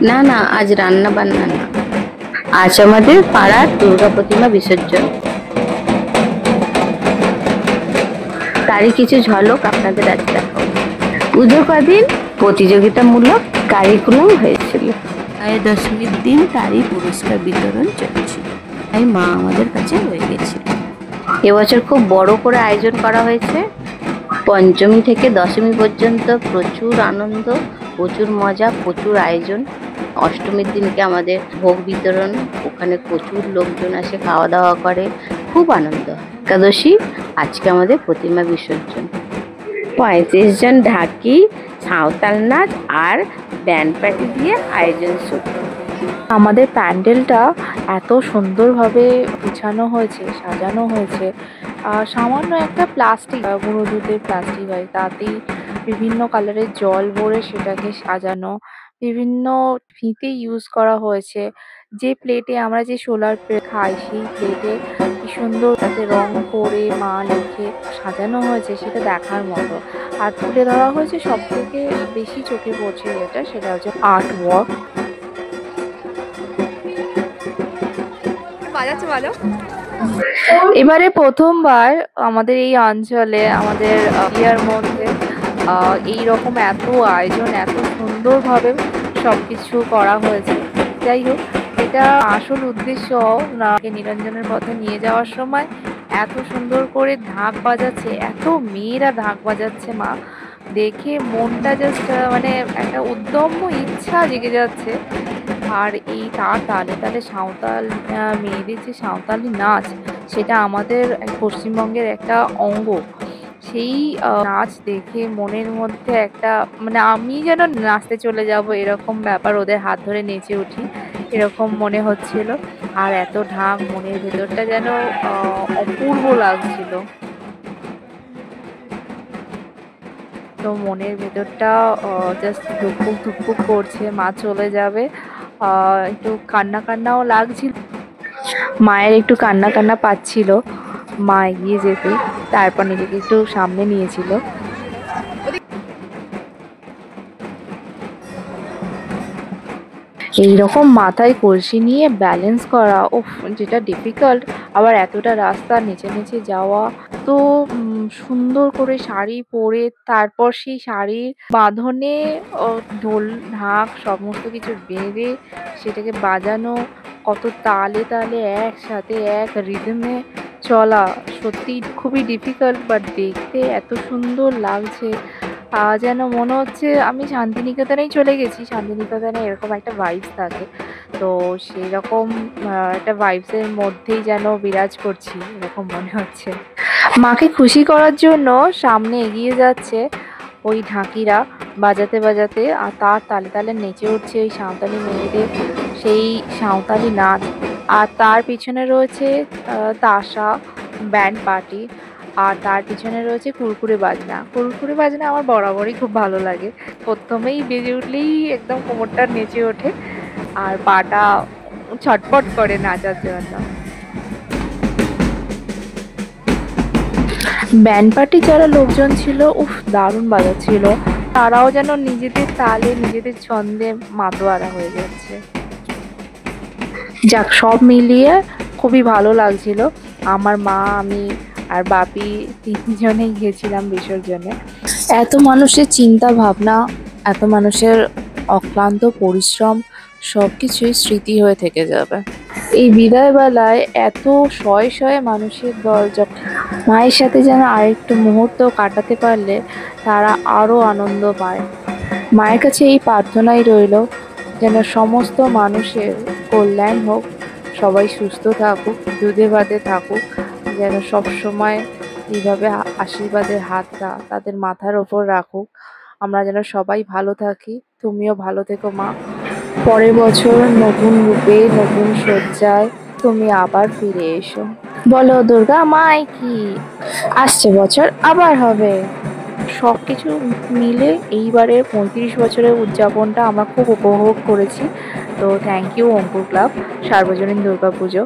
না না, আজ রান্না বান্না না, আজ আমাদের পাড়ার দুর্গা প্রতিমা বিসর্জন। তারই কিছু ঝলক আপনাদের আজ দেখাবো। পুজো কদিন প্রতিযোগিতামূলক কারিকুলাম হয়েছিল, তাই দশমীর দিন তারই পুরস্কার বিতরণ চলছিল, তাই মা আমাদের কাছে হয়ে গেছিল। এবছর খুব বড় করে আয়োজন করা হয়েছে। পঞ্চমী থেকে দশমী পর্যন্ত প্রচুর আনন্দ, প্রচুর মজা, প্রচুর আয়োজন। অষ্টমীর দিনকে আমাদের ভোগ বিতরণ, ওখানে প্রচুর লোকজন আসে, খাওয়া দাওয়া করে, খুব আনন্দ হয়। একাদশী আজকে আমাদের প্রতিমা বিসর্জন। 35 জন ঢাকি, সাঁওতাল নাচ আর ব্যান্ড পার্টি দিয়ে আয়োজন শুরু। আমাদের প্যান্ডেলটা এত সুন্দরভাবে গুছানো হয়েছে, সাজানো হয়েছে। সামান্য একটা প্লাস্টিক, গুঁড়ো দুধের প্লাস্টিক হয়, তাতেই বিভিন্ন কালারের জল ভরে সেটাকে সাজানো। বিভিন্ন ফিতে ইউজ করা হয়েছে। যে প্লেটে আমরা যে সোলার প্লেট খাই, সেই প্লেটে কি সুন্দর তাতে রং করে মা লিখে সাজানো হয়েছে, সেটা দেখার মতো। আর তুলে ধরা হয়েছে সব থেকে বেশি চোখে পড়ছে যেটা, সেটা হচ্ছে আর্ট ওয়ার্ক। এবারে প্রথমবার আমাদের এই অঞ্চলে, আমাদের এরিয়ার মধ্যে এইরকম এত আয়োজন, এত সুন্দরভাবে সবকিছু করা হয়েছে। যাই হোক, এটা আসল উদ্দেশ্য না, নিরঞ্জনের পথে নিয়ে যাওয়ার সময় এত সুন্দর করে ঢাক বাজাচ্ছে, এত মেয়েরা ঢাক বাজাচ্ছে, মা দেখে মনটা জাস্ট মানে একটা উদ্যম্য ইচ্ছা জেগে যাচ্ছে। আর এই তার তালে তালে সাঁওতাল মেয়েদের যে সাঁওতালি নাচ, সেটা আমাদের পশ্চিমবঙ্গের একটা অঙ্গ। সেই নাচ দেখে মনের মধ্যে একটা মানে আমি যেন নাচতে চলে যাব এরকম ব্যাপার, ওদের হাত ধরে নেচে উঠি এরকম মনে হচ্ছিল। আর এত ঢাক, মনের ভেতরটা যেন অপূর্ব লাগছিল। তো মনের ভেতরটা জাস্ট ধুকপুক ধুকপুক করছে, মা চলে যাবে। একটু কান্না কান্নাও লাগছিল, মায়ের একটু কান্না কান্না পাচ্ছিল মা এগিয়ে যেতে, তারপর নিজেকে একটু সামনে নিয়েছিল। এইরকম মাথায় কলসি নিয়ে ব্যালেন্স করা, ওফ, যেটা ডিফিকাল্ট। আবার এতটা রাস্তা নিচে নিচে যাওয়া, তো সুন্দর করে শাড়ি পরে তারপর সেই শাড়ির বাঁধনে ঢোল ঢাক সমস্ত কিছু বেঁধে সেটাকে বাজানো, কত তালে তালে একসাথে এক রিদমে চলা, সত্যি খুবই ডিফিকাল্ট, বাট দেখতে এত সুন্দর লাগছে। যেন মনে হচ্ছে আমি শান্তিনিকেতনেই চলে গেছি। শান্তিনিকেতনে এরকম একটা ভাইবস থাকে, তো সেই রকম একটা ভাইবসের মধ্যেই যেন বিরাজ করছি এরকম মনে হচ্ছে। মাকে খুশি করার জন্য সামনে এগিয়ে যাচ্ছে ওই ঢাকিরা বাজাতে বাজাতে, আর তার তালে তালে নেচে উঠছে ওই সাঁওতালি মেয়েদের সেই সাঁওতালি নাচ। আর তার পিছনে রয়েছে তাসা, ব্যান্ড পার্টি, আর তার পিছনে রয়েছে কুরকুরে বাজনা। কুরকুরে বাজনা আমার বরাবরই খুব ভালো লাগে, প্রথমেই বেজে উঠলেই একদম কোমরটা নেচে ওঠে আর পাটা ছটপট করে নাচার জন্য। ব্যান্ড পার্টি যারা লোকজন ছিল, উফ, দারুণ বাজাচ্ছিল। তারাও যেন নিজেদের তালে নিজেদের ছন্দে মাতোয়ারা হয়ে যাচ্ছে। যাক, সব মিলিয়ে খুবই ভালো লাগছিল। আমার মা, আমি আর বাপি তিনজনেই গেছিলাম বিসর্জনে। এত মানুষের চিন্তা ভাবনা, এত মানুষের অক্লান্ত পরিশ্রম, সব কিছুই স্মৃতি হয়ে থেকে যাবে। এই বিদায় বেলায় এত শয়ে শয়ে মানুষের দল যখন মায়ের সাথে যেন আরেকটু মুহূর্ত কাটাতে পারলে তারা আরও আনন্দ পায়। মায়ের কাছে এই প্রার্থনাই রইল যেন সমস্ত মানুষের কল্যাণ হোক, সবাই সুস্থ থাকুক, দুধে ভাতে থাকুক, যেন সব সময় এইভাবে আশীর্বাদের হাতটা তাদের মাথার ওপর রাখুক। আমরা যেন সবাই ভালো থাকি। তুমিও ভালো থেকো মা। পরের বছর নতুন রূপে, নতুন সজ্জায় তুমি আবার ফিরে এসো। বলো দুর্গা মাই কি, আসছে বছর আবার হবে। সব কিছু মিলে এইবারের 35 বছরের উদযাপনটা আমরা খুব উপভোগ করেছি। তো থ্যাংক ইউ অঙ্কুর ক্লাব, সার্বজনীন দুর্গাপুজো।